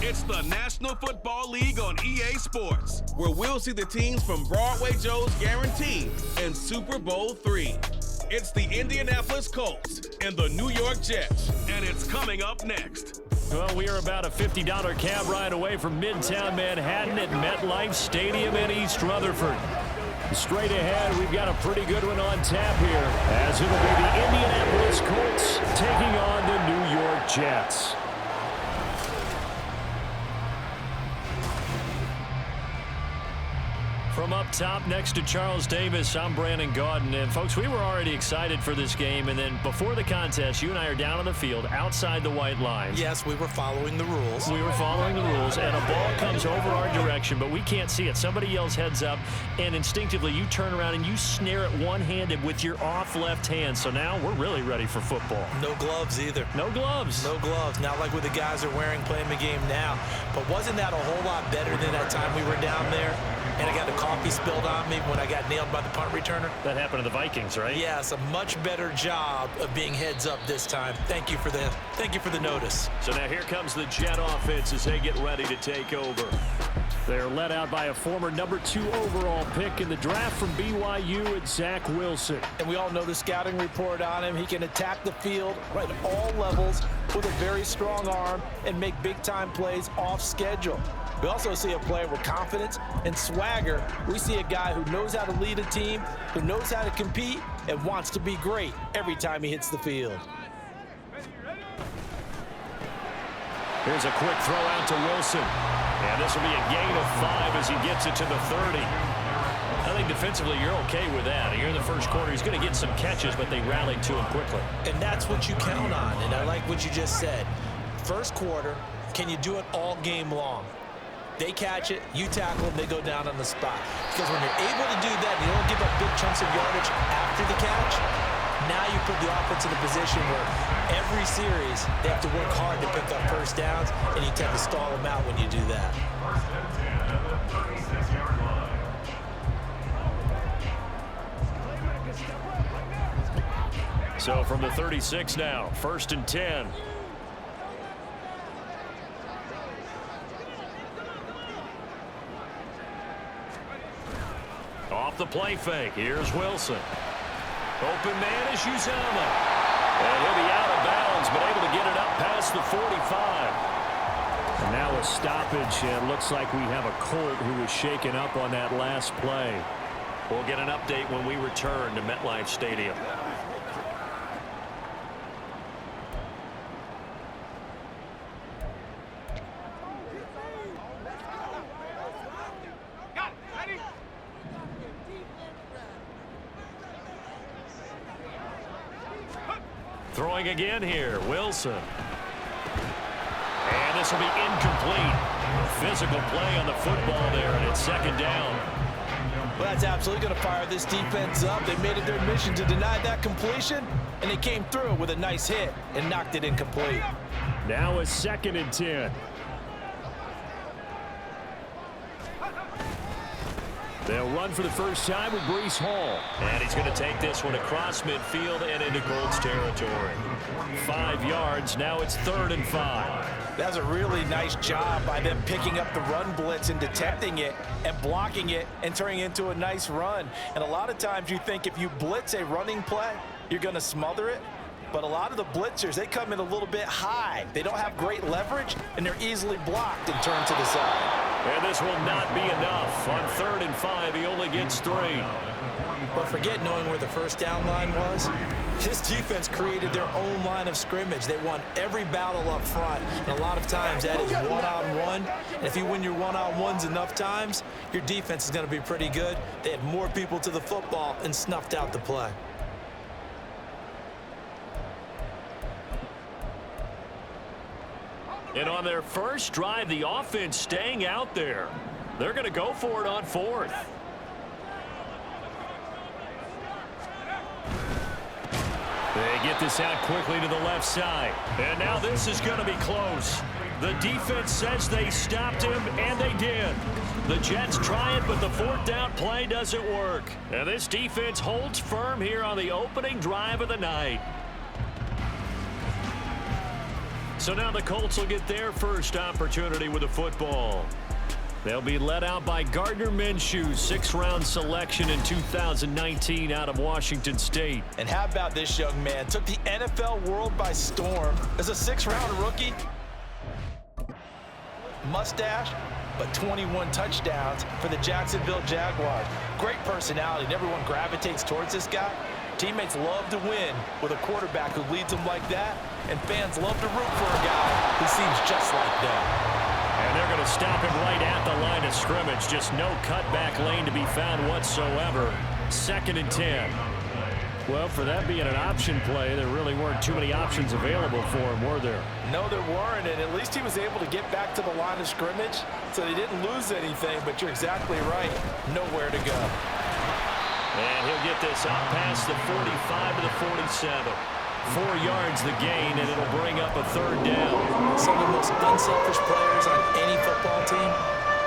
It's the National Football League on EA Sports, where we'll see the teams from Broadway Joe's Guarantee and Super Bowl III. It's the Indianapolis Colts and the New York Jets, and it's coming up next. Well, we are about a $50 cab ride away from Midtown Manhattan at MetLife Stadium in East Rutherford. Straight ahead, we've got a pretty good one on tap here, as it'll be the Indianapolis Colts taking on the New York Jets. From up top next to Charles Davis, I'm Brandon Gaudin. And, folks, we were already excited for this game. And then before the contest, you and I are down on the field outside the white lines. Yes, we were following the rules. We were following the rules, and a ball comes over our direction, but we can't see it. Somebody yells heads up, and instinctively you turn around and you snare it one-handed with your off left hand. So now we're really ready for football. No gloves either. No gloves. No gloves. Not like what the guys are wearing playing the game now. But wasn't that a whole lot better than that time we were down there? And I got the coffee spilled on me when I got nailed by the punt returner. That happened to the Vikings, right? Yes, a much better job of being heads up this time. Thank you for the notice. So now here comes the Jet offense as they get ready to take over. They're led out by a former #2 overall pick in the draft from BYU at Zach Wilson. And we all know the scouting report on him. He can attack the field right at all levels with a very strong arm and make big-time plays off schedule. We also see a player with confidence and swagger. We see a guy who knows how to lead a team, who knows how to compete, and wants to be great every time he hits the field. Here's a quick throw out to Wilson. And this will be a gain of 5 as he gets it to the 30. I think defensively you're okay with that. Here in the first quarter, he's going to get some catches, but they rallied to him quickly. And that's what you count on, and I like what you just said. First quarter, can you do it all game long? They catch it, you tackle them, they go down on the spot. Because when you're able to do that, you don't give up big chunks of yardage after the catch, now you put the offense in a position where every series they have to work hard to pick up first downs, and you tend to stall them out when you do that. So from the 36 now, 1st and 10. Off the play fake, here's Wilson. Open man is Uzama. And he'll be out of bounds, but able to get it up past the 45. And now a stoppage, and looks like we have a Colt who was shaken up on that last play. We'll get an update when we return to MetLife Stadium. Throwing again here, Wilson. And this will be incomplete. Physical play on the football there, and it's 2nd down. Well, that's absolutely going to fire this defense up. They made it their mission to deny that completion, and they came through with a nice hit and knocked it incomplete. Now a 2nd and 10. They'll run for the first time with Breece Hall. And he's going to take this one across midfield and into Colts territory. 5 yards. Now it's 3rd and 5. That's a really nice job by them picking up the run blitz and detecting it and blocking it and turning it into a nice run. And a lot of times you think if you blitz a running play, you're going to smother it. But a lot of the blitzers, they come in a little bit high. They don't have great leverage, and they're easily blocked and turned to the side. And this will not be enough. On 3rd and 5, he only gets 3. But forget knowing where the first down line was. This defense created their own line of scrimmage. They won every battle up front. And a lot of times that is one-on-one. And if you win your one-on-ones enough times, your defense is going to be pretty good. They had more people to the football and snuffed out the play. And on their first drive, the offense staying out there. They're going to go for it on 4th. They get this out quickly to the left side. And now this is going to be close. The defense says they stopped him, and they did. The Jets try it, but the 4th down play doesn't work. And this defense holds firm here on the opening drive of the night. So now the Colts will get their first opportunity with the football. They'll be led out by Gardner Minshew, 6th-round selection in 2019 out of Washington State. And how about this young man? Took the NFL world by storm as a 6th-round rookie. Mustache, but 21 touchdowns for the Jacksonville Jaguars. Great personality, and everyone gravitates towards this guy. Teammates love to win with a quarterback who leads them like that, and fans love to root for a guy who seems just like that. And they're going to stop him right at the line of scrimmage. Just no cutback lane to be found whatsoever. 2nd and 10. Well, for that being an option play, there really weren't too many options available for him, were there? No, there weren't, and at least he was able to get back to the line of scrimmage, so they didn't lose anything, but you're exactly right. Nowhere to go. And he'll get this out past the 45 to the 47. 4 yards the gain, and it'll bring up a 3rd down. Some of the most unselfish players on any football team,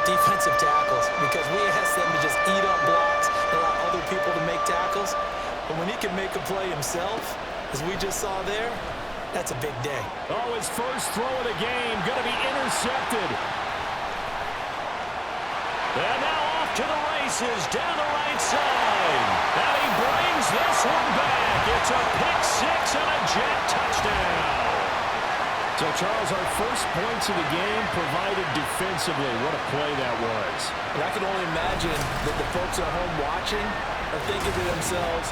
defensive tackles, because we ask them to just eat up blocks and allow other people to make tackles. But when he can make a play himself, as we just saw there, that's a big day. Oh, his first throw of the game going to be intercepted. And now off to the races down the right side. And he brings this one back. It's a pick 6 and a Jet touchdown. So, Charles, our first points of the game provided defensively. What a play that was. And I can only imagine that the folks at home watching are thinking to themselves,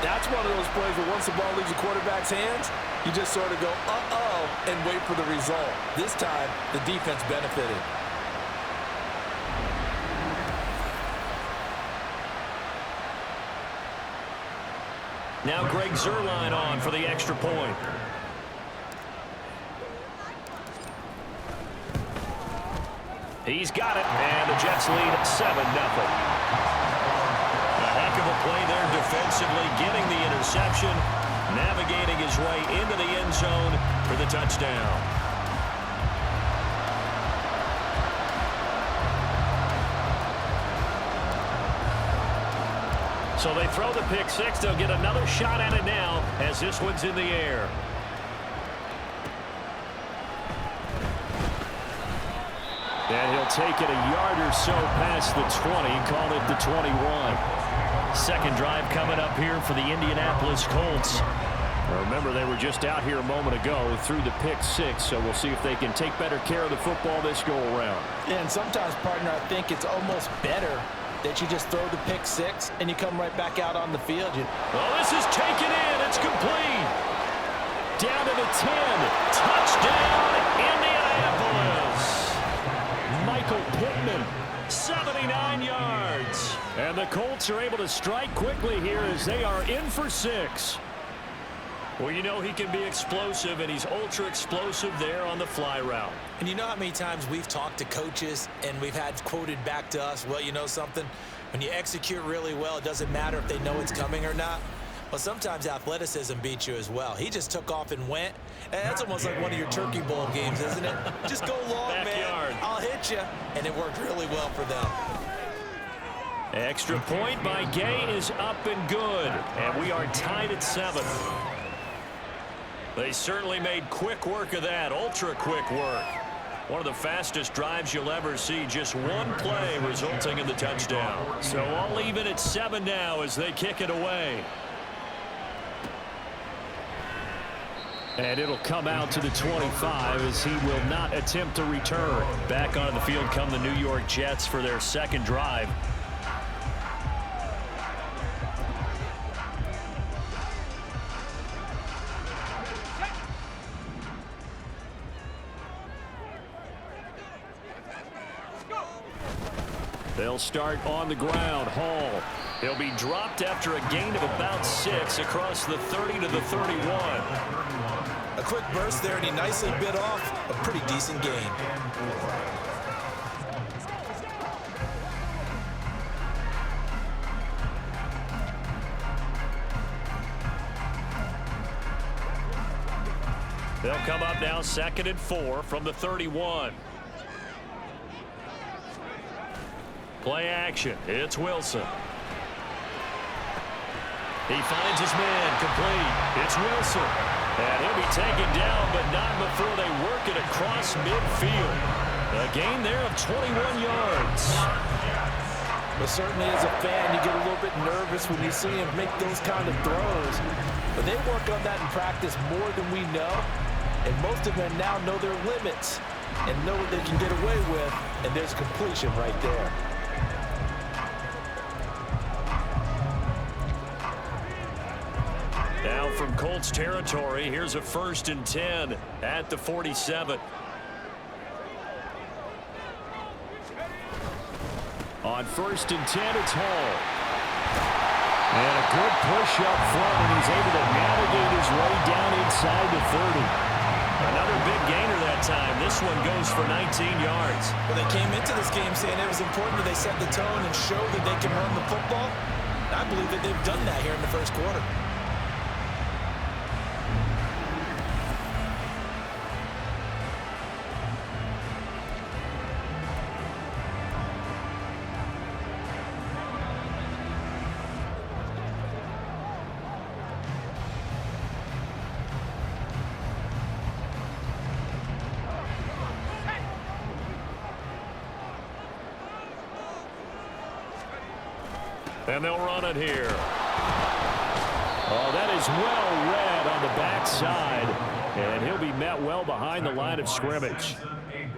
that's one of those plays where once the ball leaves the quarterback's hands, you just sort of go, uh-oh, and wait for the result. This time, the defense benefited. Now Greg Zuerlein on for the extra point. He's got it, and the Jets lead 7-0. Heck of a play there defensively, getting the interception, navigating his way into the end zone for the touchdown. So they throw the pick 6. They'll get another shot at it now as this one's in the air. And he'll take it a yard or so past the 20, call it the 21. Second drive coming up here for the Indianapolis Colts. Remember, they were just out here a moment ago through the pick 6, so we'll see if they can take better care of the football this go-around. Yeah, and sometimes, partner, I think it's almost better that you just throw the pick 6 and you come right back out on the field. Well, this is taken in. It's complete. Down to the 10. Touchdown, Indianapolis. Michael Pittman, 79 yards. And the Colts are able to strike quickly here as they are in for 6. Well, you know he can be explosive, and he's ultra-explosive there on the fly route. And you know how many times we've talked to coaches and we've had quoted back to us, well, you know something? When you execute really well, it doesn't matter if they know it's coming or not. Well, sometimes athleticism beats you as well. He just took off and went. And that's almost like one of your Turkey Bowl games, isn't it? Just go long, Backyard. man. I'll hit you. And it worked really well for them. Extra point by Gay is up and good. And we are tied at 7. They certainly made quick work of that, ultra-quick work. One of the fastest drives you'll ever see, just one play resulting in the touchdown. So all even at 7 now as they kick it away. And it'll come out to the 25 as he will not attempt to return. Back onto the field come the New York Jets for their second drive. They'll start on the ground. Hall. He'll be dropped after a gain of about 6 across the 30 to the 31. A quick burst there, and he nicely bit off a pretty decent gain. They'll come up now 2nd and 4 from the 31. Play action. It's Wilson. He finds his man complete. It's Wilson. And he'll be taken down, but not before they work it across midfield. A gain there of 21 yards. But certainly as a fan, you get a little bit nervous when you see him make those kind of throws. But they work on that in practice more than we know. And most of them now know their limits and know what they can get away with. And there's completion right there. Now from Colts territory, here's a 1st and 10 at the 47. On 1st and 10, it's Hall. And a good push up front, and he's able to navigate his way down inside the 30. Another big gainer that time. This one goes for 19 yards. Well, they came into this game saying it was important that they set the tone and show that they can run the football. And I believe that they've done that here in the first quarter. And they'll run it here. Oh, that is well read on the backside. And he'll be met well behind the line of scrimmage.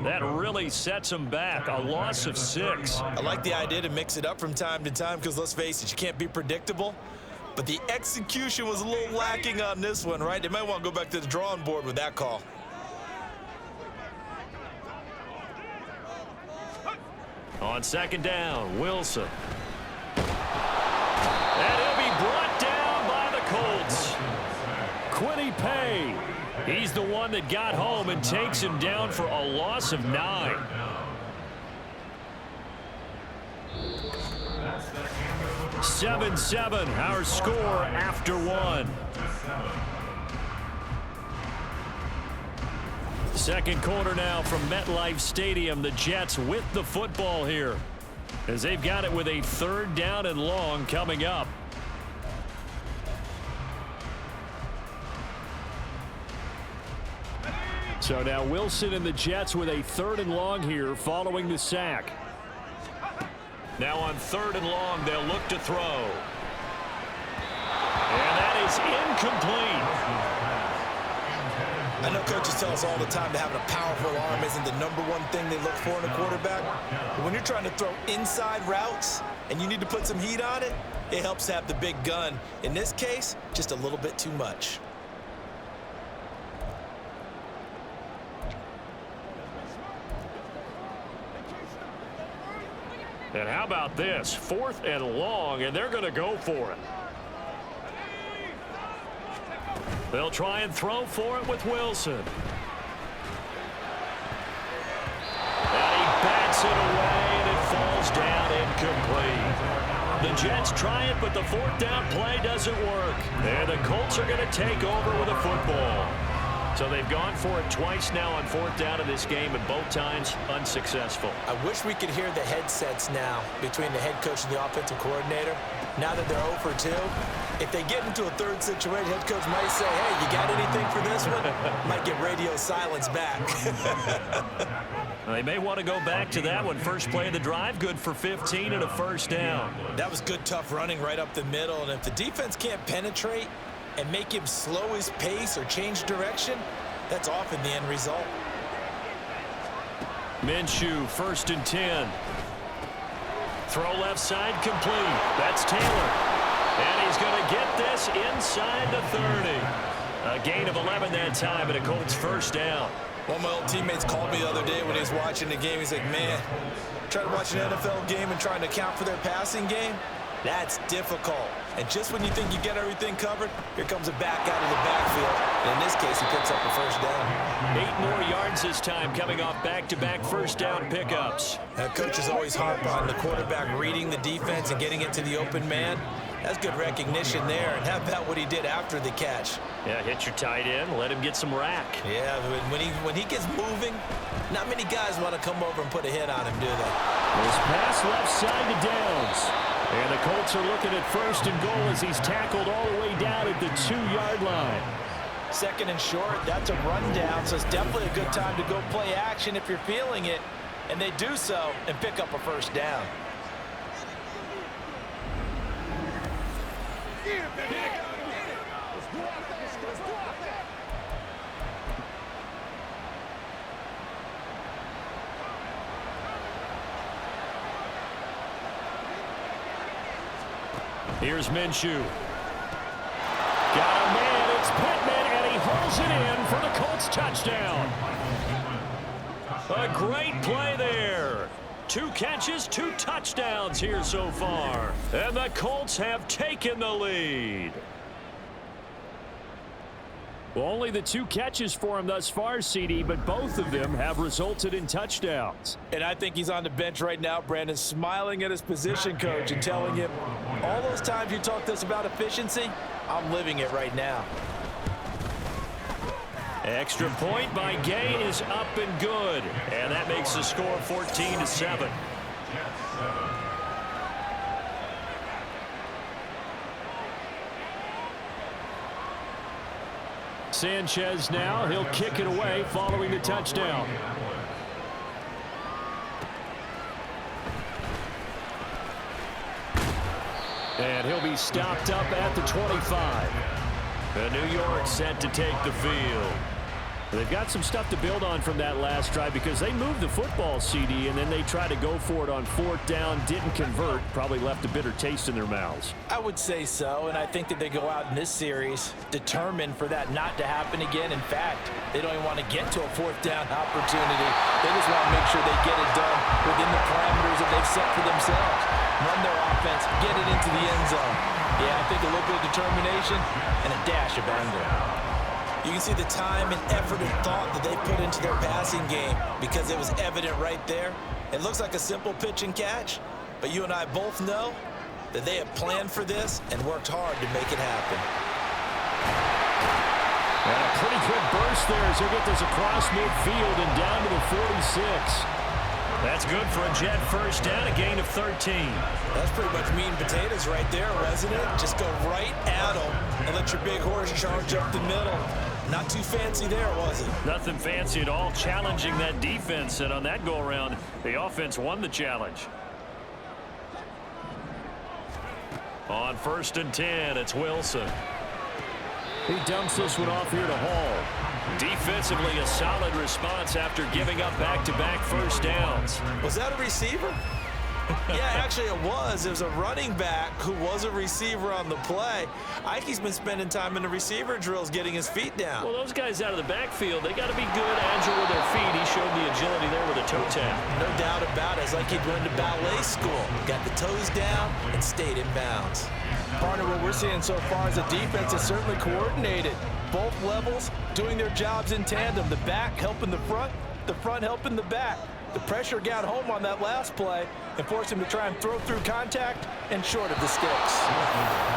That really sets him back. A loss of 6. I like the idea to mix it up from time to time because, let's face it, you can't be predictable. But the execution was a little lacking on this one, right? They might want to go back to the drawing board with that call. On 2nd down, Wilson. And he'll be brought down by the Colts. Quiddy Pay. He's the one that got home and takes him down for a loss of 9. (7-7) our score after 1. Second quarter now from MetLife Stadium. The Jets with the football here, as they've got it with a 3rd down and long coming up. So now Wilson and the Jets with a 3rd and long here following the sack. Now on 3rd and long, they'll look to throw. And that is incomplete. I know coaches tell us all the time that having a powerful arm isn't the #1 thing they look for in a quarterback. But when you're trying to throw inside routes and you need to put some heat on it, it helps to have the big gun. In this case, just a little bit too much. And how about this? 4th and long, and they're going to go for it. They'll try and throw for it with Wilson. And he bats it away, and it falls down incomplete. The Jets try it, but the 4th down play doesn't work. And the Colts are going to take over with a football. So they've gone for it twice now on 4th down in this game, and both times unsuccessful. I wish we could hear the headsets now between the head coach and the offensive coordinator. Now that they're 0 for 2, if they get into a 3rd situation, head coach might say, hey, you got anything for this one? Might get radio silence back. They may want to go back to that one. First play of the drive, good for 15 and a 1st down. That was good, tough running right up the middle. And if the defense can't penetrate and make him slow his pace or change direction, that's often the end result. Minshew, 1st and 10. Throw left side, complete. That's Taylor. And he's going to get this inside the 30. A gain of 11 that time, and a Colts 1st down. One of my old teammates called me the other day when he was watching the game. He's like, man, trying to watch an NFL game and trying to account for their passing game, that's difficult. And just when you think you get everything covered, here comes a back out of the backfield. And in this case, he picks up a 1st down. 8 more yards this time, coming off back-to-back 1st down pickups. Coaches always harp on the quarterback reading the defense and getting it to the open man. That's good recognition there. And how about what he did after the catch? Yeah, hit your tight end, let him get some rack. Yeah, when he gets moving, not many guys want to come over and put a hit on him, do they? This pass left side to Downs. And the Colts are looking at 1st and goal as he's tackled all the way down at the 2-yard line. Second and short, that's a rundown, so it's definitely a good time to go play action if you're feeling it. And they do so and pick up a first down. Here's Minshew. Got a man, it's Pittman, and he hauls it in for the Colts touchdown. A great play there. 2 catches, 2 touchdowns here so far. And the Colts have taken the lead. Well, only the 2 catches for him thus far, CD, but both of them have resulted in touchdowns. And I think he's on the bench right now, Brandon, smiling at his position coach and telling him, all those times you talked to us about efficiency, I'm living it right now. Extra point by Gay is up and good. And that makes the score 14-7. Sanchez now, he'll kick it away following the touchdown. And he'll be stopped up at the 25. And New York set to take the field. They've got some stuff to build on from that last drive because they moved the football, CD, and then they tried to go for it on 4th down, didn't convert, probably left a bitter taste in their mouths. I would say so, and I think that they go out in this series determined for that not to happen again. In fact, they don't even want to get to a 4th down opportunity. They just want to make sure they get it done within the parameters that they've set for themselves. Run their offense, get it into the end zone. Yeah, I think a little bit of determination and a dash of anger. You can see the time and effort and thought that they put into their passing game because it was evident right there. It looks like a simple pitch and catch, but you and I both know that they have planned for this and worked hard to make it happen. And a pretty good burst there as he'll get this across midfield and down to the 46. That's good for a Jet first down, a gain of 13. That's pretty much meat and potatoes right there, wasn't it? Just go right at them and let your big horse charge up the middle. Not too fancy there, was it? Nothing fancy at all, challenging that defense, and on that go-around, the offense won the challenge. On 1st and 10, it's Wilson. He dumps this one off here to Hall. Defensively, a solid response after giving up back-to-back first downs. Was that a receiver? Yeah, actually it was. It was a running back who was a receiver on the play. Ike's been spending time in the receiver drills getting his feet down. Well, those guys out of the backfield, they got to be good, agile with their feet. He showed the agility there with a toe tap. No doubt about it. It's like he'd went to ballet school. Got the toes down and stayed in bounds. Partner, what we're seeing so far is the defense is certainly coordinated. Both levels doing their jobs in tandem. The back helping the front helping the back. The pressure got home on that last play and forced him to try and throw through contact and short of the sticks.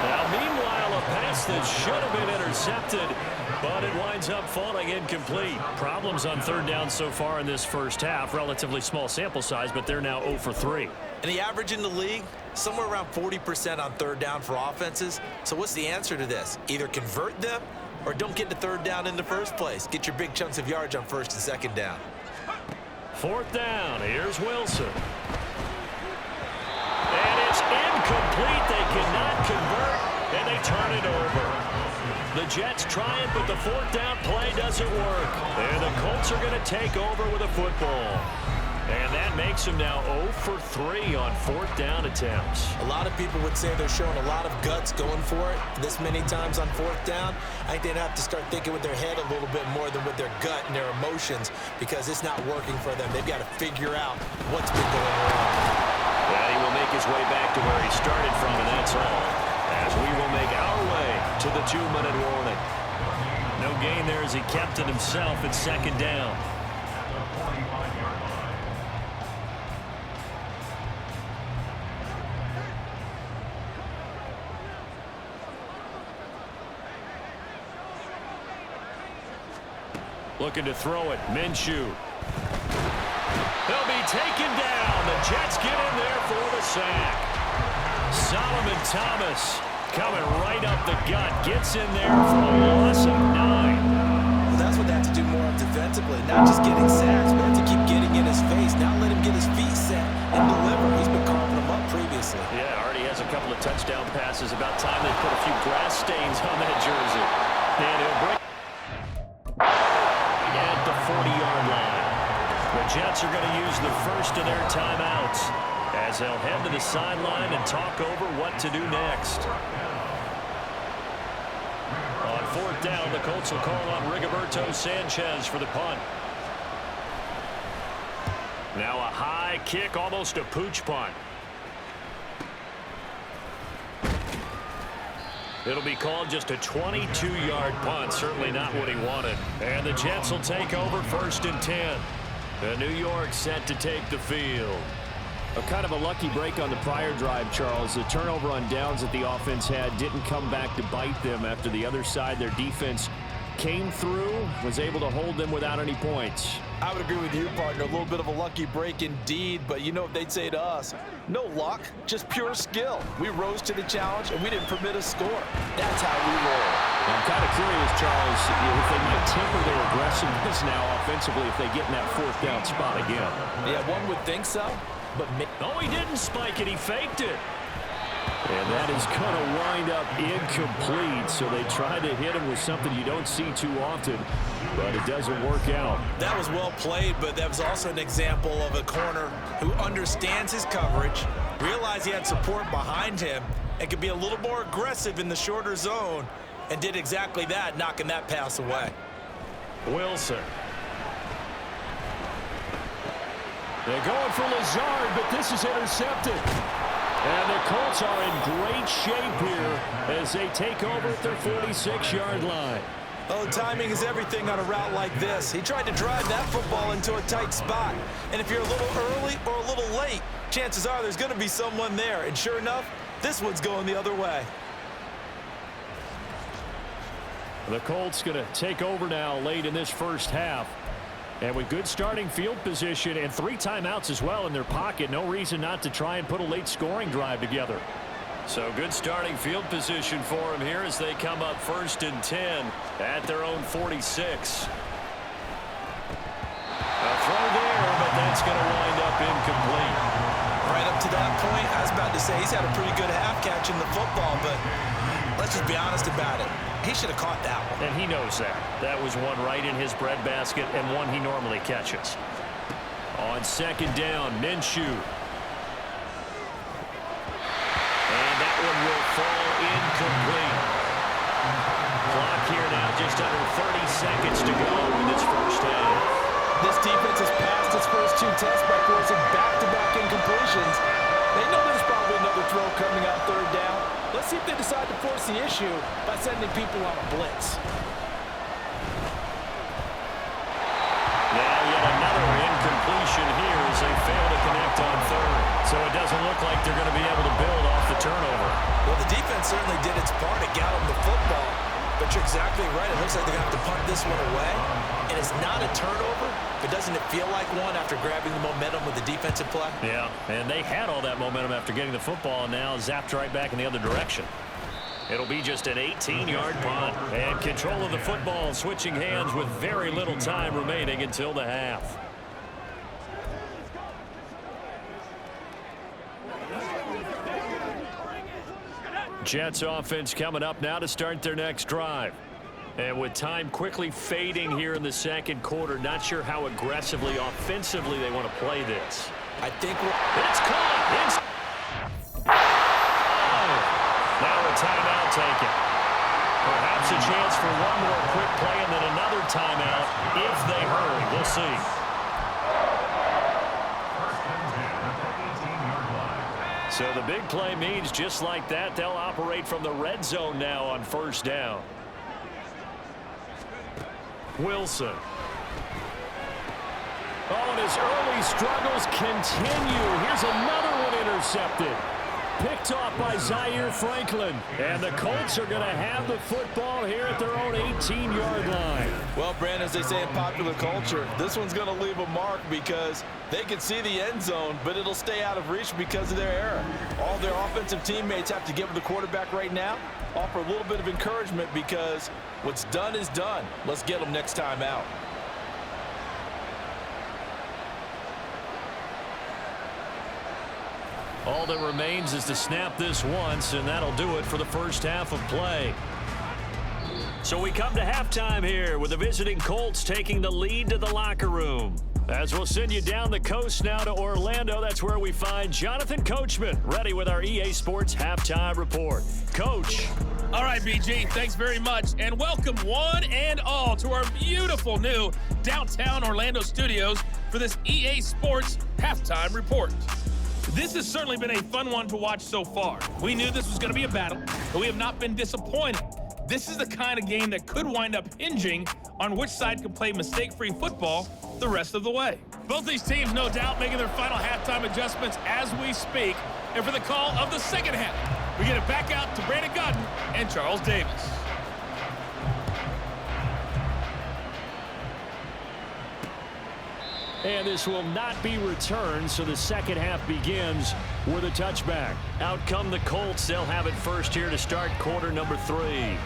Now, meanwhile, a pass that should have been intercepted, but it winds up falling incomplete. Problems on 3rd down so far in this first half. Relatively small sample size, but they're now 0 for 3. And the average in the league, somewhere around 40% on 3rd down for offenses. So what's the answer to this? Either convert them or don't get to 3rd down in the first place. Get your big chunks of yards on 1st and 2nd down. 4th down, here's Wilson. And it's incomplete. They cannot convert, and they turn it over. The Jets try it, but the 4th down play doesn't work. And the Colts are going to take over with a football. And that makes them now 0 for 3 on 4th down attempts. A lot of people would say they're showing a lot of guts going for it this many times on 4th down. I think they'd have to start thinking with their head a little bit more than with their gut and their emotions because it's not working for them. They've got to figure out what's been going wrong. And he will make his way back to where he started from, and that's all. As we will make our way to the 2-minute warning. No gain there as he kept it himself at 2nd down. Looking to throw it, Minshew. They'll be taken down. The Jets get in there for the sack. Solomon Thomas coming right up the gut. Gets in there for a loss of 9. not just getting sacks, but to keep getting in his face. Now let him get his feet set and deliver. He's been carving them up previously. Yeah, already has a couple of touchdown passes. About time they put a few grass stains on that jersey. And he'll break at the 40-yard line. The Jets are going to use the first of their timeouts as they'll head to the sideline and talk over what to do next. On fourth down, the Colts will call on Rigoberto Sanchez for the punt. Now a high kick, almost a pooch punt. It'll be called just a 22-yard punt, certainly not what he wanted. And the Jets will take over 1st and 10. The New York set to take the field. A kind of a lucky break on the prior drive, Charles. The turnover on downs that the offense had didn't come back to bite them after the other side. Their defense came through, was able to hold them without any points. I would agree with you, partner. A little bit of a lucky break indeed, but you know what they'd say to us? No luck, just pure skill. We rose to the challenge, and we didn't permit a score. That's how we roll. I'm kind of curious, Charles, if they might temper their aggressiveness now offensively if they get in that 4th down spot again. Yeah, one would think so, but... No, he didn't spike it. He faked it. And that is going to wind up incomplete, so they try to hit him with something you don't see too often, but it doesn't work out. That was well played, but that was also an example of a corner who understands his coverage, realized he had support behind him, and could be a little more aggressive in the shorter zone, and did exactly that, knocking that pass away. Wilson. They're going for Lazard, but this is intercepted. And the Colts are in great shape here as they take over at their 46-yard line. Oh, timing is everything on a route like this. He tried to drive that football into a tight spot. And if you're a little early or a little late, chances are there's going to be someone there. And sure enough, this one's going the other way. The Colts going to take over now late in this first half. And with good starting field position and 3 timeouts as well in their pocket, no reason not to try and put a late scoring drive together. So good starting field position for them here as they come up 1st and 10 at their own 46. A throw there, but that's going to wind up incomplete. Right up to that point, I was about to say he's had a pretty good half catching the football, but let's just be honest about it. He should have caught that one. And he knows that. That was one right in his breadbasket and one he normally catches. On 2nd down, Minshew. And that one will fall incomplete. Clock here now, just under 30 seconds to go in this first half. This defense has passed its first 2 tests by forcing back-to-back incompletions. They know there's probably another throw coming on 3rd down. Let's see if they decide to force the issue by sending people on a blitz. Now yet another incompletion here as they fail to connect on 3rd. So it doesn't look like they're going to be able to build off the turnover. Well, the defense certainly did its part to get them the football. But you're exactly right. It looks like they're going to have to punt this one away. And it's not a turnover, but doesn't it feel like one after grabbing the momentum with the defensive play? Yeah, and they had all that momentum after getting the football, and now zapped right back in the other direction. It'll be just an 18-yard punt. And control of the football switching hands with very little time remaining until the half. Jets offense coming up now to start their next drive. And with time quickly fading here in the 2nd quarter, not sure how aggressively, offensively they want to play this. I think it's caught. Now a timeout taken. Perhaps a chance for one more quick play and then another timeout if they hurry. We'll see. So the big play means just like that, they'll operate from the red zone now on 1st down. Wilson. Oh, and his early struggles continue. Here's another one intercepted. Picked off by Zaire Franklin. And the Colts are going to have the football here at their own 18-yard line. Well, Brandon, as they say in popular culture, this one's going to leave a mark because they can see the end zone, but it'll stay out of reach because of their error. All their offensive teammates have to give the quarterback right now, offer a little bit of encouragement because what's done is done. Let's get them next time out. All that remains is to snap this once, and that'll do it for the first half of play. So we come to halftime here with the visiting Colts taking the lead to the locker room. As we'll send you down the coast now to Orlando, that's where we find Jonathan Coachman ready with our EA Sports Halftime Report. Coach. All right, BG, thanks very much, and welcome one and all to our beautiful new downtown Orlando studios for this EA Sports Halftime Report. This has certainly been a fun one to watch so far. We knew this was going to be a battle, but we have not been disappointed. This is the kind of game that could wind up hinging on which side can play mistake-free football the rest of the way. Both these teams, no doubt, making their final halftime adjustments as we speak. And for the call of the second half, we get it back out to Brandon Godden and Charles Davis. And this will not be returned, so the second half begins with a touchback. Out come the Colts. They'll have it first here to start quarter number 3.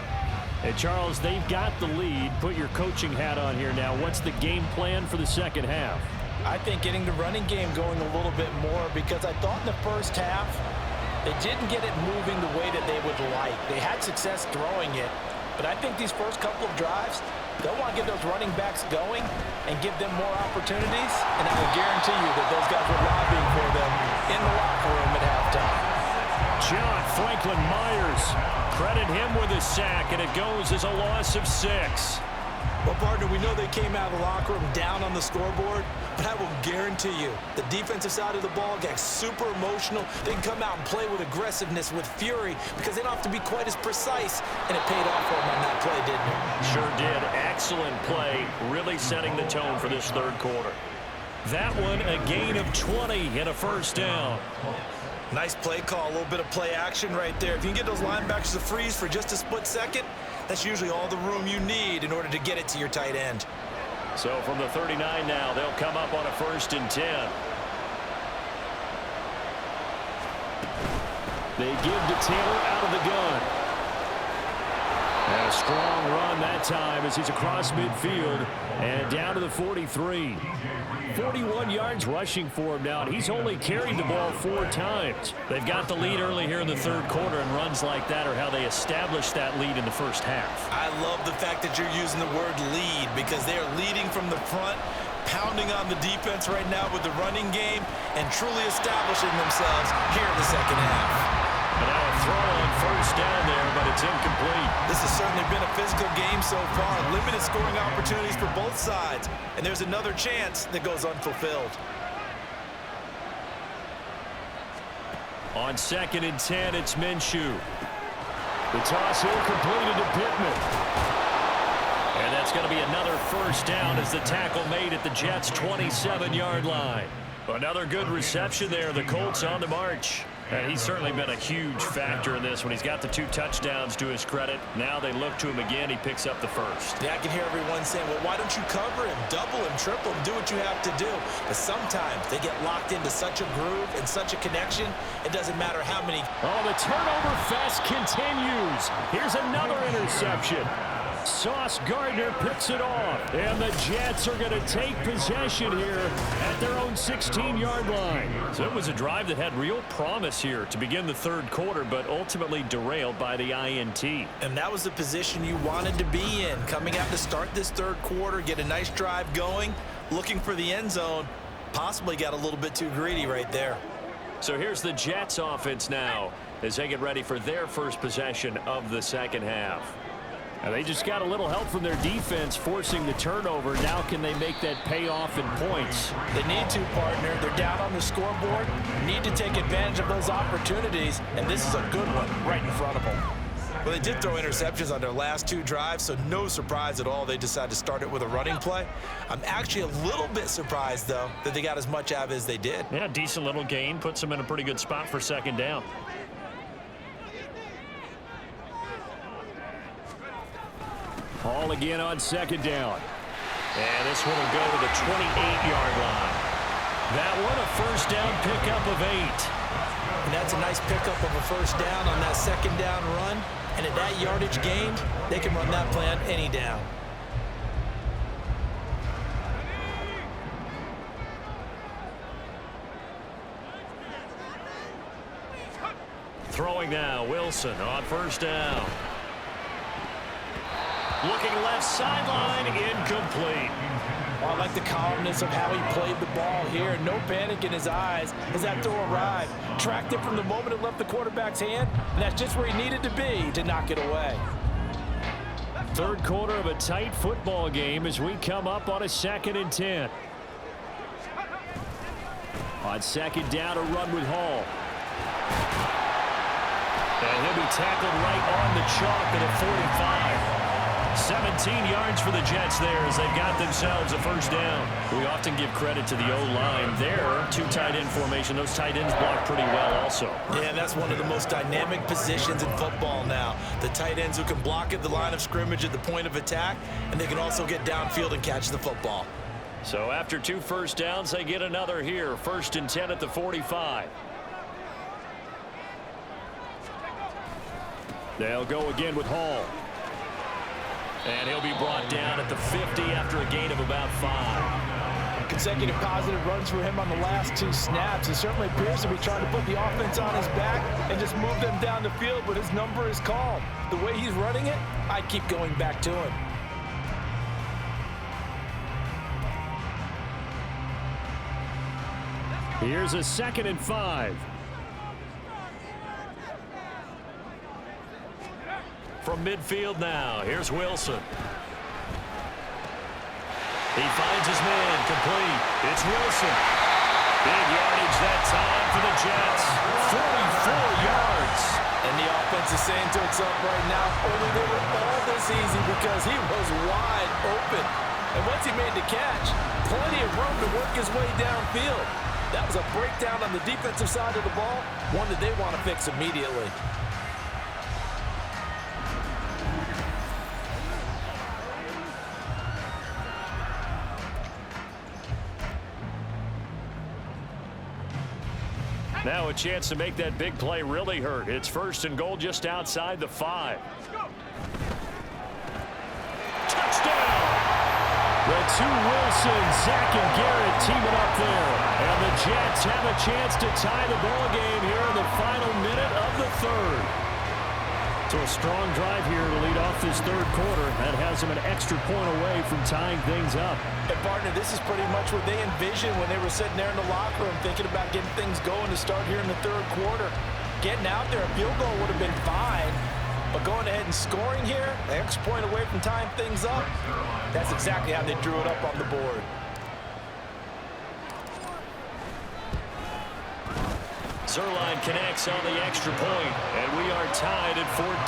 And Charles, they've got the lead. Put your coaching hat on here now. What's the game plan for the second half? I think getting the running game going a little bit more, because I thought in the first half they didn't get it moving the way that they would like. They had success throwing it, but I think these first couple of drives, they'll want to get those running backs going and give them more opportunities, and I will guarantee you that those guys were lobbying for them in the locker room at halftime. John Franklin Myers, credit him with a sack, and it goes as a loss of 6. Well, partner, we know they came out of the locker room down on the scoreboard, but I will guarantee you the defensive side of the ball gets super emotional. They can come out and play with aggressiveness, with fury, because they don't have to be quite as precise, and it paid off for them on that play, didn't it? Sure did. Excellent play, really setting the tone for this third quarter. That one, a gain of 20 and a first down. Nice play call, a little bit of play action right there. If you can get those linebackers to freeze for just a split second, that's usually all the room you need in order to get it to your tight end. So from the 39 now, they'll come up on a 1st and 10. They give to Taylor out of the gun. And a strong run that time as he's across midfield and down to the 43. 41 yards rushing for him now, and he's only carried the ball 4 times. They've got the lead early here in the third quarter, and runs like that are how they established that lead in the first half. I love the fact that you're using the word lead, because they are leading from the front, pounding on the defense right now with the running game, and truly establishing themselves here in the second half. And now a throw on first down there, but it's incomplete. This has certainly been a physical game so far. Limited scoring opportunities for both sides. And there's another chance that goes unfulfilled. On 2nd and 10, it's Minshew. The toss here completed to Pittman. And that's going to be another first down as the tackle made at the Jets' 27-yard line. Another good reception there. The Colts on the march. And he's certainly been a huge factor in this when he's got the 2 touchdowns to his credit. Now they look to him again. He picks up the first. Yeah, I can hear everyone saying, well, why don't you cover him, double him, triple him, do what you have to do. But sometimes they get locked into such a groove and such a connection, it doesn't matter how many. Oh, the turnover fest continues. Here's another interception. Sauce Gardner picks it off, and the Jets are going to take possession here at their own 16-yard line. So it was a drive that had real promise here to begin the third quarter, but ultimately derailed by the INT. And that was the position you wanted to be in, coming out to start this third quarter, get a nice drive going, looking for the end zone, possibly got a little bit too greedy right there. So here's the Jets offense now as they get ready for their first possession of the second half. And they just got a little help from their defense forcing the turnover. Now can they make that pay off in points? They need to, partner. They're down on the scoreboard. Need to take advantage of those opportunities, and this is a good one right in front of them. Well, they did throw interceptions on their last 2 drives, so no surprise at all they decided to start it with a running play. I'm actually a little bit surprised, though, that they got as much out of it as they did. Yeah, decent little gain. Puts them in a pretty good spot for second down. Hall again on second down. And this one will go to the 28-yard line. That one a first down pickup of 8. And that's a nice pickup of a first down on that second down run. And at that yardage gained, they can run that play on any down. Throwing now, Wilson on first down. Looking left sideline, incomplete. Well, I like the calmness of how he played the ball here. No panic in his eyes as that throw arrived. Tracked it from the moment it left the quarterback's hand, and that's just where he needed to be to knock it away. Third quarter of a tight football game as we come up on a 2nd and 10. On second down, a run with Hall. And he'll be tackled right on the chalk at a 45. 17 yards for the Jets there as they've got themselves a first down. We often give credit to the O-line there. 2 tight end formation. Those tight ends block pretty well also. Yeah, that's one of the most dynamic positions in football now. The tight ends who can block at the line of scrimmage at the point of attack, and they can also get downfield and catch the football. So after 2 first downs, they get another here. 1st and 10 at the 45. They'll go again with Hall. And he'll be brought down at the 50 after a gain of about 5. Consecutive positive runs for him on the last 2 snaps. He certainly appears to be trying to put the offense on his back and just move them down the field, but his number is called. The way he's running it, I keep going back to him. Here's a 2nd and 5. From midfield now, here's Wilson. He finds his man, complete. It's Wilson. Big yardage that time for the Jets. 44 yards. And the offense is saying to itself right now, only they were all this easy because he was wide open. And once he made the catch, plenty of room to work his way downfield. That was a breakdown on the defensive side of the ball, one that they want to fix immediately. Now a chance to make that big play really hurt. It's 1st and goal just outside the 5. Touchdown! The 2 Wilsons, Zach and Garrett teaming up there. And the Jets have a chance to tie the ball game here in the final minute of the 3rd. So a strong drive here to lead off this 3rd quarter. That has them an extra point away from tying things up. And partner, this is pretty much what they envisioned when they were sitting there in the locker room thinking about getting things going to start here in the 3rd quarter. Getting out there, a field goal would have been fine. But going ahead and scoring here, an extra point away from tying things up, that's exactly how they drew it up on the board. Zerline connects on the extra point, and we are tied at 14.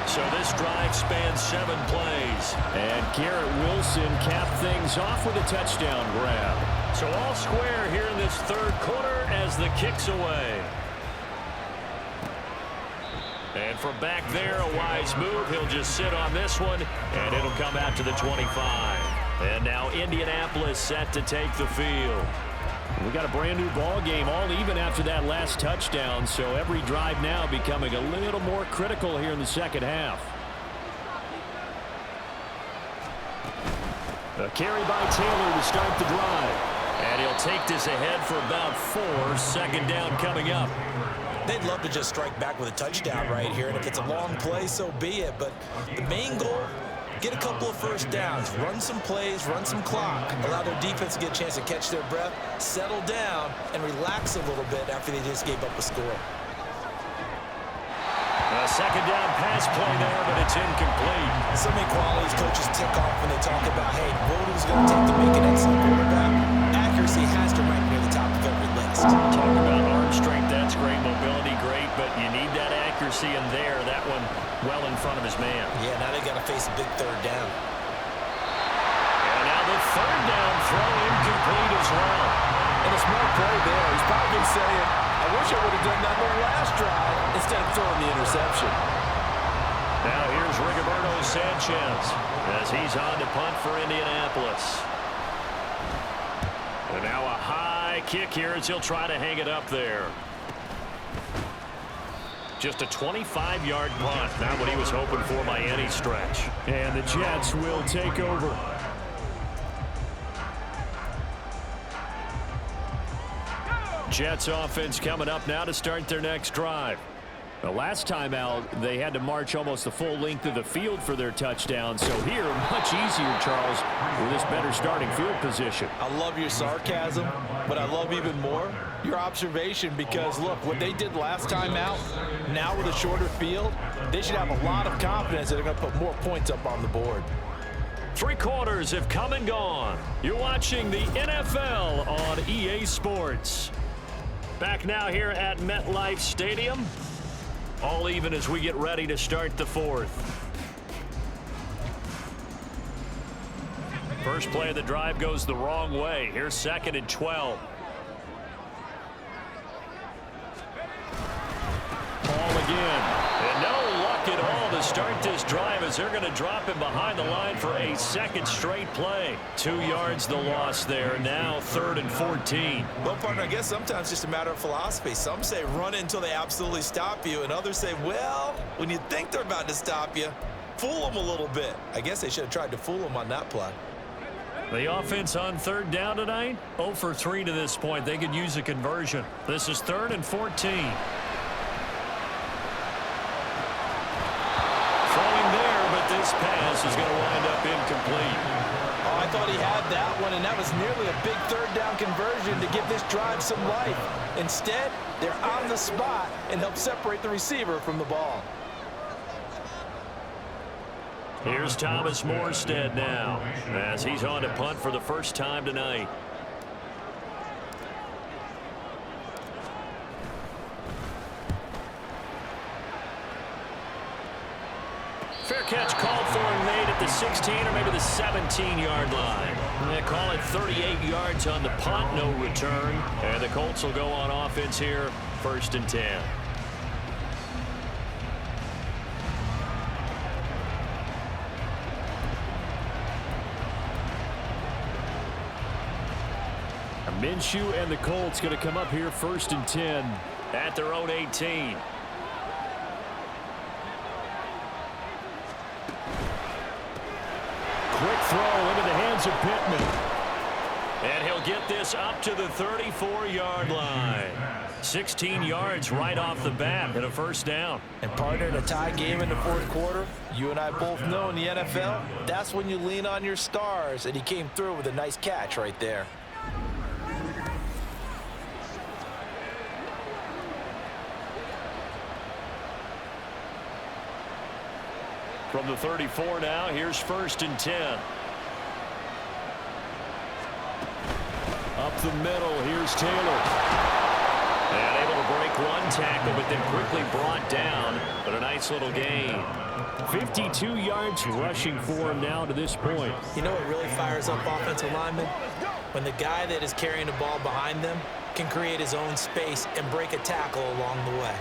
So this drive spans 7 plays. And Garrett Wilson capped things off with a touchdown grab. So all square here in this 3rd quarter as the kick's away. And from back there, a wise move. He'll just sit on this one, and it'll come out to the 25. And now Indianapolis set to take the field. We got a brand new ball game, all even after that last touchdown, so every drive now becoming a little more critical here in the 2nd half. A carry by Taylor to start the drive. And he'll take this ahead for about 4. 2nd down coming up. They'd love to just strike back with a touchdown right here, and if it's a long play, so be it. But the main goal, get a couple of first downs, run some plays, run some clock, allow their defense to get a chance to catch their breath, settle down, and relax a little bit after they just gave up a score. A 2nd down pass play there, but it's incomplete. So many qualities coaches tick off when they talk about, hey, what it was going to take to make an excellent quarterback. Accuracy has to rank near the top of every list. Talk about arm strength, that's great. Mobility, great, but you need that accuracy in there. That one well in front of his man. Yeah, now they got to face a big 3rd down. And now the 3rd down throw incomplete as well. And a smart play there. He's probably saying, I wish I would have done that on the last drive instead of throwing the interception. Now here's Rigoberto Sanchez as he's on to punt for Indianapolis. And now a high kick here as he'll try to hang it up there. Just a 25-yard punt, not what he was hoping for by any stretch. And the Jets will take over. Jets offense coming up now to start their next drive. The last time out, they had to march almost the full length of the field for their touchdown. So here, much easier, Charles, with this better starting field position. I love your sarcasm, but I love even more your observation because, look, what they did last time out, now with a shorter field, they should have a lot of confidence that they're going to put more points up on the board. 3 quarters have come and gone. You're watching the NFL on EA Sports. Back now here at MetLife Stadium. All even as we get ready to start the 4th. First play of the drive goes the wrong way. Here's 2nd and 12. Ball again. And no luck at all to start this drive as they're going to drop him behind the line for a 2nd straight play. 2 yards the loss there. Now 3rd and 14. Well, partner, I guess sometimes it's just a matter of philosophy. Some say run it until they absolutely stop you, and others say, well, when you think they're about to stop you, fool them a little bit. I guess they should have tried to fool them on that play. The offense on 3rd down tonight, 0 for 3 to this point. They could use a conversion. This is 3rd and 14. This pass is going to wind up incomplete. Oh, I thought he had that one, and that was nearly a big 3rd down conversion to give this drive some life. Instead, they're on the spot and help separate the receiver from the ball. Here's Thomas Morstead now as he's on to punt for the first time tonight. Fair catch called for and made at the 16 or maybe the 17-yard line. They call it 38 yards on the punt, no return. And the Colts will go on offense here, 1st and 10. Minshew and the Colts going to come up here 1st and 10 at their own 18. Quick throw into the hands of Pittman. And he'll get this up to the 34-yard line. 16 yards right off the bat and a 1st down. And partner, in a tie game in the 4th quarter, you and I both know in the NFL, that's when you lean on your stars, and he came through with a nice catch right there. From the 34 now, here's 1st and 10. Up the middle, here's Taylor. And able to break one tackle, but then quickly brought down. But a nice little gain. 52 yards rushing for him now to this point. You know what really fires up offensive linemen? When the guy that is carrying the ball behind them can create his own space and break a tackle along the way.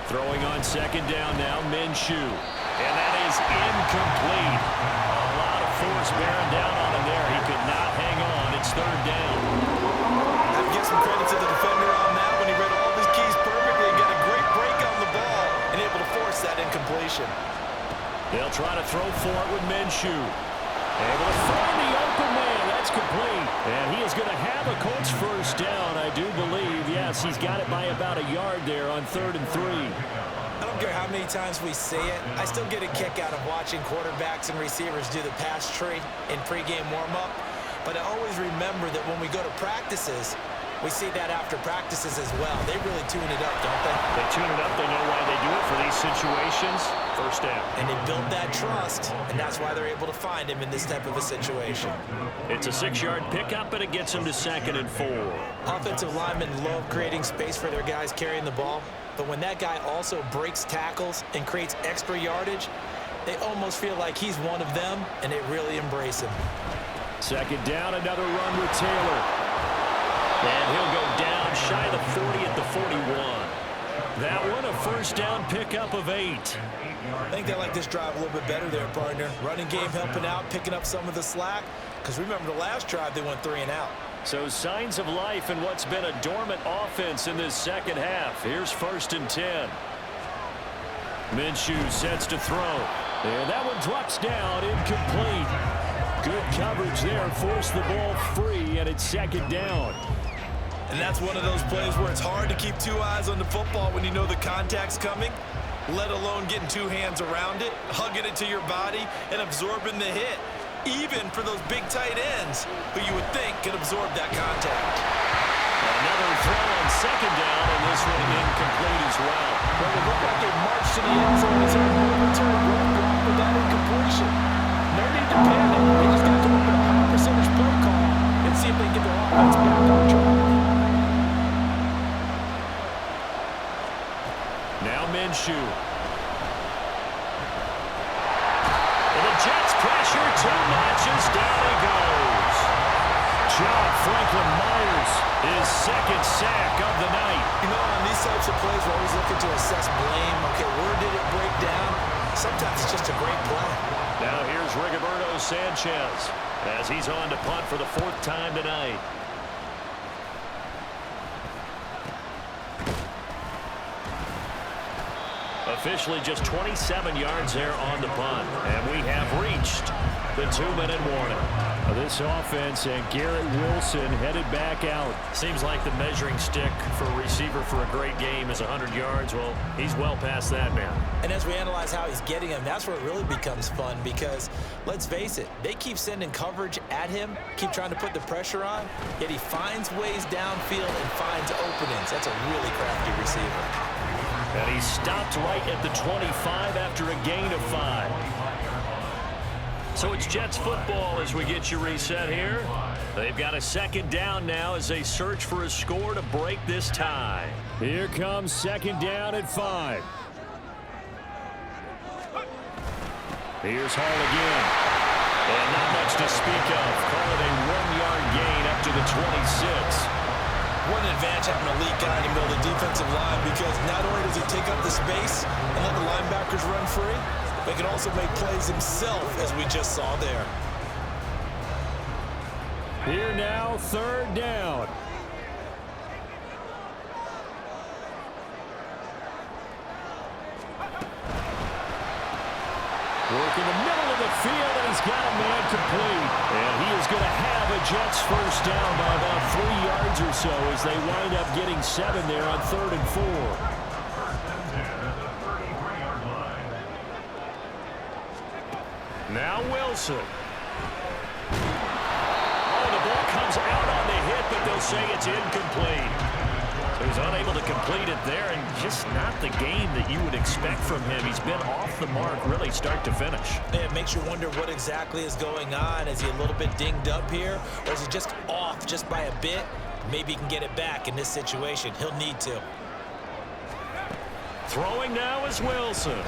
Throwing on 2nd down now, Minshew. And that is incomplete. A lot of force bearing down on him there. He could not hang on. It's 3rd down. I have to give some credit to the defender on that when he read all of his keys perfectly and got a great break on the ball and able to force that incompletion. They'll try to throw for it with Minshew. Able to find the open man. That's complete. And he is going to have a Colts 1st down, I do believe. Yes, he's got it by about a yard there on 3rd and 3. I don't care how many times we say it, I still get a kick out of watching quarterbacks and receivers do the pass tree in pregame warm-up. But I always remember that when we go to practices, we see that after practices as well. They really tune it up, don't they? They tune it up. They know why they do it for these situations. 1st down. And they build that trust, and that's why they're able to find him in this type of a situation. It's a 6-yard pickup, and it gets him to 2nd and 4. Offensive linemen love creating space for their guys carrying the ball. But when that guy also breaks tackles and creates extra yardage, they almost feel like he's one of them, and they really embrace him. 2nd down, another run with Taylor. And he'll go down shy of the 40 at the 41. That one a 1st down pickup of 8. I think they like this drive a little bit better there, partner. Running game helping out, picking up some of the slack. Because remember the last drive, they went 3 and out. So signs of life in what's been a dormant offense in this 2nd half. Here's 1st and 10. Minshew sets to throw. And that one drops down, incomplete. Good coverage there, forced the ball free, and it's 2nd down. And that's one of those plays where it's hard to keep two eyes on the football when you know the contact's coming, let alone getting two hands around it, hugging it to your body, and absorbing the hit, even for those big tight ends who you would think could absorb that contact. Another throw on second down, and this one incomplete as well. Well, it looked like they marched to the end zone as a momentary roadblock with that incompletion. No need to panic. They just got to look at a high percentage play call and see if they can get their offense back on track. Now Minshew. And the Jets pressure, too much, as down he goes. John Franklin Myers, his second sack of the night. You know, on these types of plays, we're always looking to assess blame. Okay, where did it break down? Sometimes it's just a great play. Now here's Rigoberto Sanchez as he's on to punt for the fourth time tonight. Officially just 27 yards there on the punt. And we have reached the 2-minute warning. This offense and Garrett Wilson headed back out. Seems like the measuring stick for a receiver for a great game is 100 yards. Well, he's well past that now. And as we analyze how he's getting them, that's where it really becomes fun because, let's face it, they keep sending coverage at him, keep trying to put the pressure on, yet he finds ways downfield and finds openings. That's a really crafty receiver. And he stopped right at the 25 after a gain of 5. So it's Jets football as we get you reset here. They've got a second down now as they search for a score to break this tie. Here comes second down at 5. Here's Hall again. And not much to speak of. Call it a 1-yard gain up to the 26. What an advantage having a elite guy in the middle of the defensive line because not only does he take up the space and let the linebackers run free, but he can also make plays himself, as we just saw there. Here now, third down. Work in the middle of the field, and he's got a man complete. And he is going to have a Jets first down by about 3 yards or so as they wind up getting 7 there on 3rd and 4. Now Wilson. Oh, the ball comes out on the hit, but they'll say it's incomplete. So he's unable to complete it there, and just not the game that you would expect from him. He's been off the mark really start to finish. It makes you wonder what exactly is going on. Is he a little bit dinged up here, or is he just off just by a bit? Maybe he can get it back in this situation. He'll need to. Throwing now is Wilson.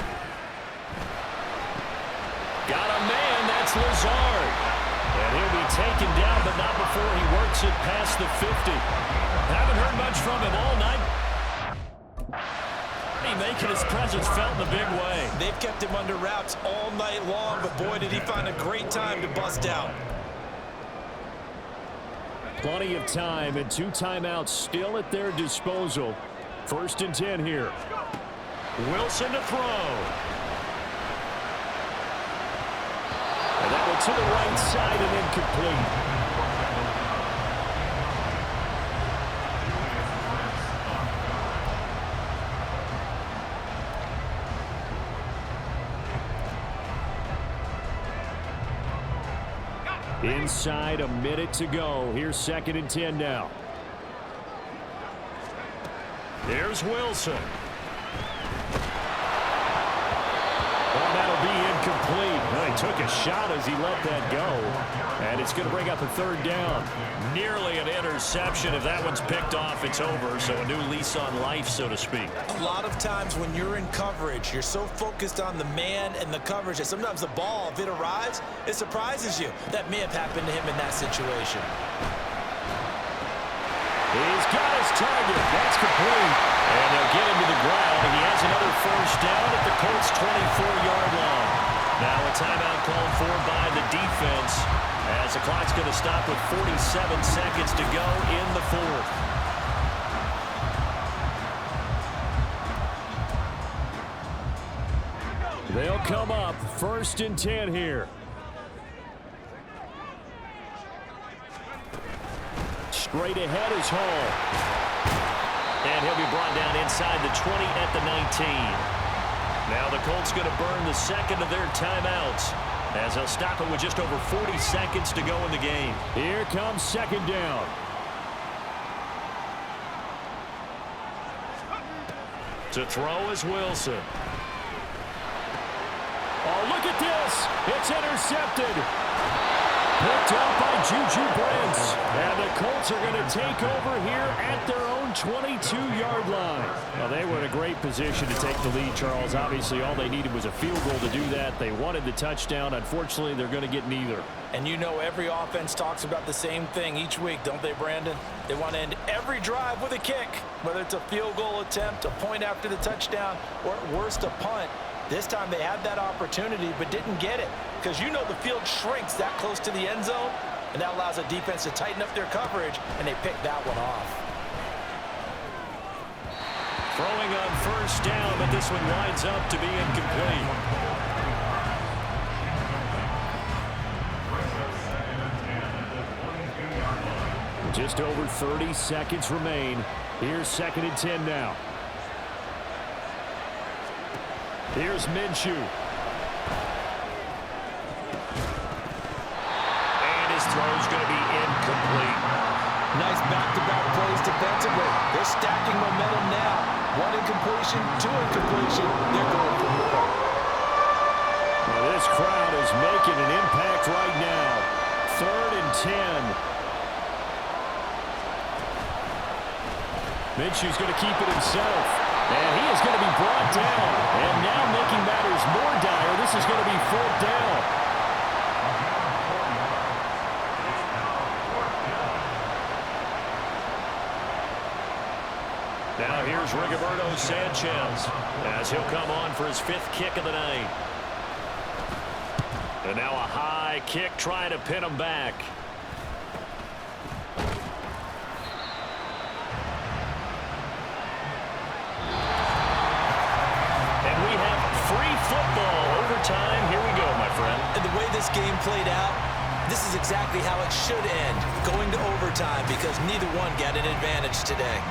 Got a man, that's Lazard. And he'll be taken down, but not before he works it past the 50. Haven't heard much from him all night. He making his presence felt in a big way. They've kept him under wraps all night long, but boy, did he find a great time to bust out. Plenty of time and 2 timeouts still at their disposal. 1st and 10 here. Wilson to throw. And that one to the right side and incomplete. Inside, a minute to go. Here's 2nd and 10 now. There's Wilson. Well, that'll be incomplete. Well, he took a shot as he let that go. And it's going to bring up a 3rd down. Nearly an interception. If that one's picked off, it's over. So a new lease on life, so to speak. A lot of times when you're in coverage, you're so focused on the man and the coverage that sometimes the ball, if it arrives, it surprises you. That may have happened to him in that situation. He's got his target. That's complete. And they'll get him to the ground. And he has another first down at the Colts' 24-yard line. Now a timeout called for by the defense as the clock's going to stop with 47 seconds to go in the 4th. They'll come up 1st and 10 here. Straight ahead is Hall. And he'll be brought down inside the 20 at the 19. Now the Colts going to burn the second of their timeouts as they'll stop it with just over 40 seconds to go in the game. Here comes second down. To throw is Wilson. Oh, look at this. It's intercepted. Picked up by Juju Brents. And the Colts are going to take over here at their own 22-yard line. Well, they were in a great position to take the lead, Charles. Obviously, all they needed was a field goal to do that. They wanted the touchdown. Unfortunately, they're going to get neither. And you know every offense talks about the same thing each week, don't they, Brandon? They want to end every drive with a kick, whether it's a field goal attempt, a point after the touchdown, or at worst, a punt. This time they had that opportunity but didn't get it because you know the field shrinks that close to the end zone, and that allows a defense to tighten up their coverage, and they picked that one off. Throwing on first down, but this one winds up to be incomplete. Just over 30 seconds remain. Here's 2nd and 10 now. Here's Minshew. And his throw's going to be incomplete. Nice back-to-back plays defensively. They're stacking momentum now. 1 incompletion, 2 incompletion. They're going for more. Well, this crowd is making an impact right now. 3rd and 10. Minshew's going to keep it himself. And he is going to be brought down. And now making matters more dire, this is going to be 4th down. Now here's Rigoberto Sanchez as he'll come on for his 5th kick of the night. And now a high kick trying to pin him back. Football overtime. Here we go, my friend. And the way this game played out, this is exactly how it should end, going to overtime, because neither one got an advantage today.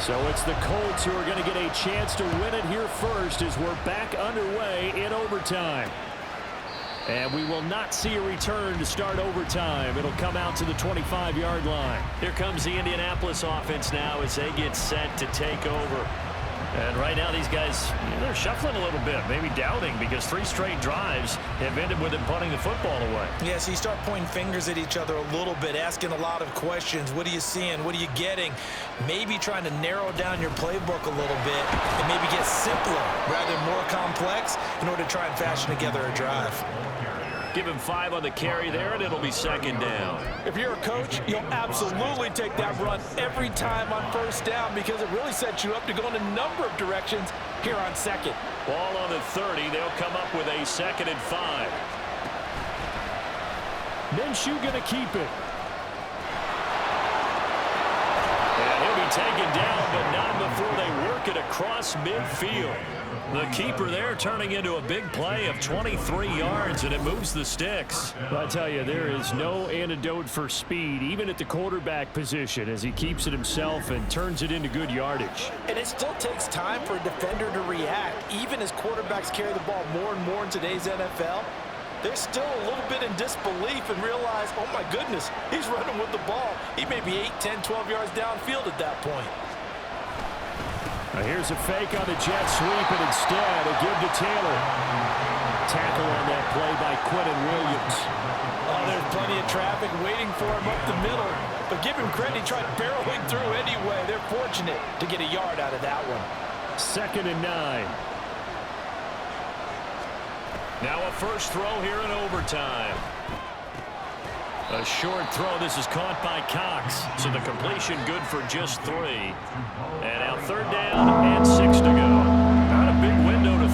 So it's the Colts who are going to get a chance to win it here first as we're back underway in overtime. And we will not see a return to start overtime. It'll come out to the 25-yard line. Here comes the Indianapolis offense now as they get set to take over. And right now these guys, they're shuffling a little bit, maybe doubting, because 3 straight drives have ended with them punting the football away. Yeah, so you start pointing fingers at each other a little bit, asking a lot of questions. What are you seeing? What are you getting? Maybe trying to narrow down your playbook a little bit and maybe get simpler rather than more complex in order to try and fashion together a drive. Give him 5 on the carry there, and it'll be 2nd down. If you're a coach, you'll absolutely take that run every time on 1st down because it really sets you up to go in a number of directions here on 2nd. Ball on the 30. They'll come up with a 2nd and 5. Minshew going to keep it. And he'll be taken down, but not before they work it across midfield. The keeper there turning into a big play of 23 yards, and it moves the sticks. I tell you, there is no antidote for speed, even at the quarterback position, as he keeps it himself and turns it into good yardage. And it still takes time for a defender to react. Even as quarterbacks carry the ball more and more in today's NFL, they're still a little bit in disbelief and realize, oh my goodness, he's running with the ball. He may be 8, 10, 12 yards downfield at that point. Now here's a fake on the jet sweep, and instead a give to Taylor. Tackle on that play by Quentin Williams. Oh, there's plenty of traffic waiting for him up the middle. But give him credit, he tried barreling through anyway. They're fortunate to get a yard out of that one. 2nd and 9. Now a first throw here in overtime. A short throw. This is caught by Cox. So the completion good for just 3. And now 3rd down and 6 to go. Not a big window to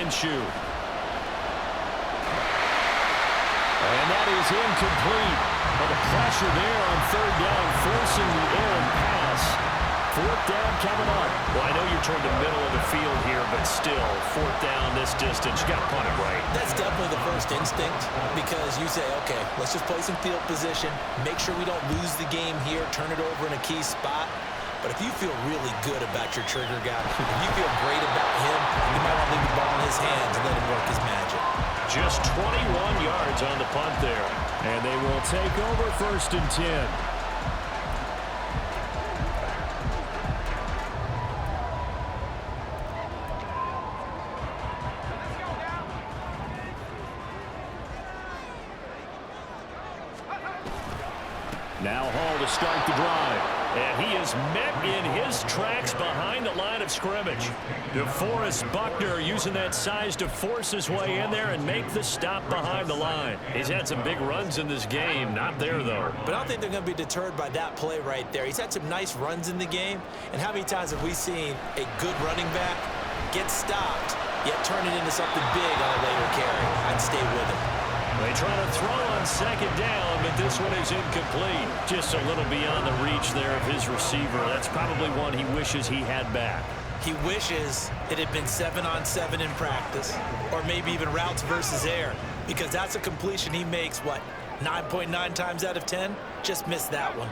Minshew. And that is incomplete. But the pressure there on third down, forcing the errant pass. Fourth down coming up. Well, I know you're toward the middle of the field here, but still, fourth down this distance, you got to punt it right. That's definitely the first instinct, because you say, okay, let's just play some field position, make sure we don't lose the game here, turn it over in a key spot. But if you feel really good about your trigger guy, if you feel great about him, you might want to leave the ball in his hands and let him work his magic. Just 21 yards on the punt there. And they will take over 1st and 10. Now Hall to start the drive. And he is met in his tracks behind the line of scrimmage. DeForest Buckner using that size to force his way in there and make the stop behind the line. He's had some big runs in this game. Not there, though. But I don't think they're going to be deterred by that play right there. He's had some nice runs in the game. And how many times have we seen a good running back get stopped, yet turn it into something big on a later carry? I'd stay with him. They try to throw on second down, but this one is incomplete. Just a little beyond the reach there of his receiver. That's probably one he wishes he had back. He wishes it had been 7-on-7 in practice, or maybe even routes versus air, because that's a completion he makes, what, 9.9 times out of 10? Just missed that one.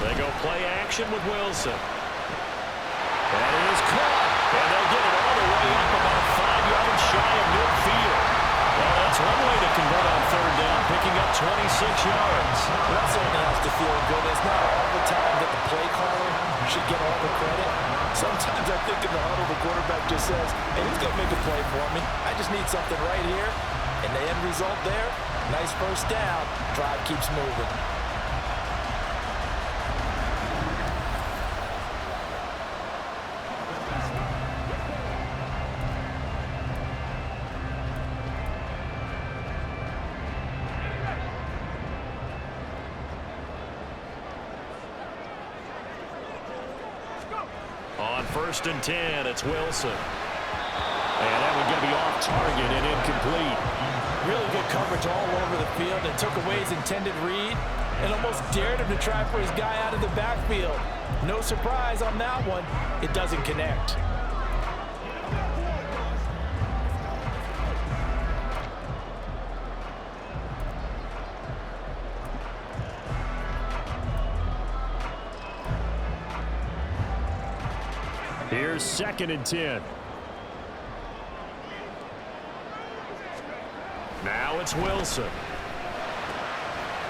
They go play action with Wilson. That is caught, and they'll get it all the way up about 5 yards shy of midfield. Well, that's one way to convert on third down, picking up 26 yards. Well, that certainly has to feel good. It's not all the time that the play caller should get all the credit. Sometimes I think in the huddle, the quarterback just says, hey, who's going to make a play for me? I just need something right here. And the end result there, nice first down. Drive keeps moving. On 1st and 10, it's Wilson. And that one's going to be off target and incomplete. Really good coverage all over the field, and took away his intended read and almost dared him to try for his guy out of the backfield. No surprise on that one. It doesn't connect. Here's 2nd and 10. Now it's Wilson.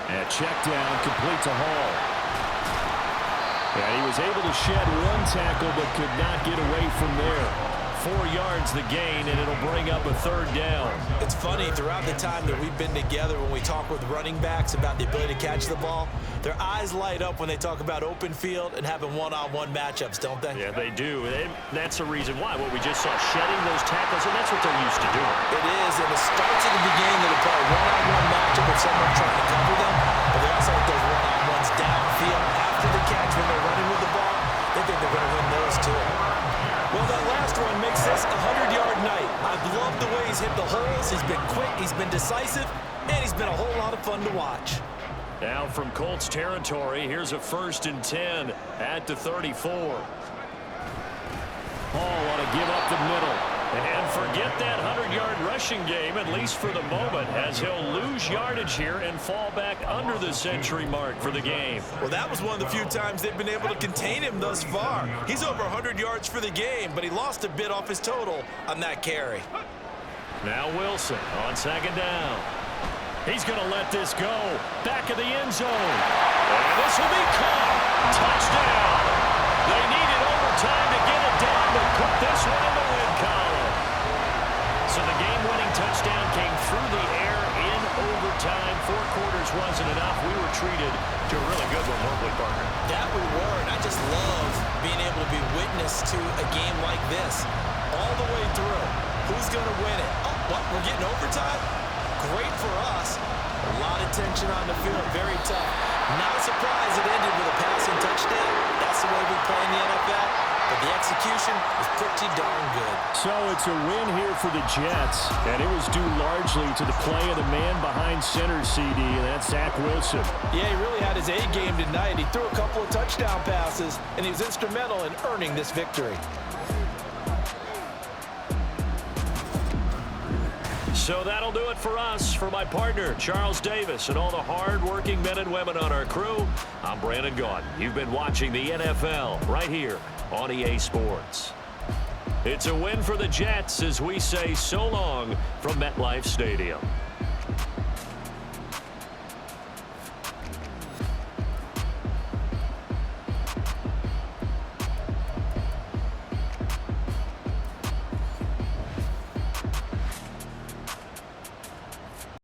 And check down, complete to Hall. And he was able to shed one tackle, but could not get away from there. 4 yards the gain, and it'll bring up a third down. It's funny, throughout the time that we've been together, when we talk with running backs about the ability to catch the ball, their eyes light up when they talk about open field and having one-on-one matchups, don't they? Yeah, they do. And that's the reason why. What we just saw, shedding those tackles, and that's what they're used to doing. It is, and it starts at the beginning of the play, one-on-one matchup with someone trying to cover them, but they also have those one-on-ones downfield after the catch when they're running with the ball. They think they're going to win those too. Well, that last one makes this a 100-yard night. I've loved the way he's hit the holes. He's been quick, he's been decisive, and he's been a whole lot of fun to watch. Now from Colts territory, here's a 1st and 10 at the 34. Hall want to give up the middle. And forget that 100-yard rushing game, at least for the moment, as he'll lose yardage here and fall back under the century mark for the game. Well, that was one of the few times they've been able to contain him thus far. He's over 100 yards for the game, but he lost a bit off his total on that carry. Now Wilson on 2nd down. He's going to let this go. Back of the end zone. And this will be caught. Touchdown. They needed overtime to get it down, but put this one in the win column. So the game-winning touchdown came through the air in overtime. 4 quarters wasn't enough. We were treated to a really good one, weren't we, Parker? That we were, and I just love being able to be witness to a game like this. All the way through. Who's going to win it? Oh, what? We're getting overtime? Great for us. A lot of tension on the field. Very tough. Not a surprise it ended with a passing touchdown. That's the way we play in the NFL. but the execution was pretty darn good. So it's a win here for the Jets, and it was due largely to the play of the man behind center, CD, and that's Zach Wilson. Yeah, he really had his A game tonight. He threw a couple of touchdown passes, and he was instrumental in earning this victory. So that'll do it for us. For my partner, Charles Davis, and all the hard-working men and women on our crew, I'm Brandon Gaudin. You've been watching the NFL right here on EA Sports. It's a win for the Jets as we say so long from MetLife Stadium.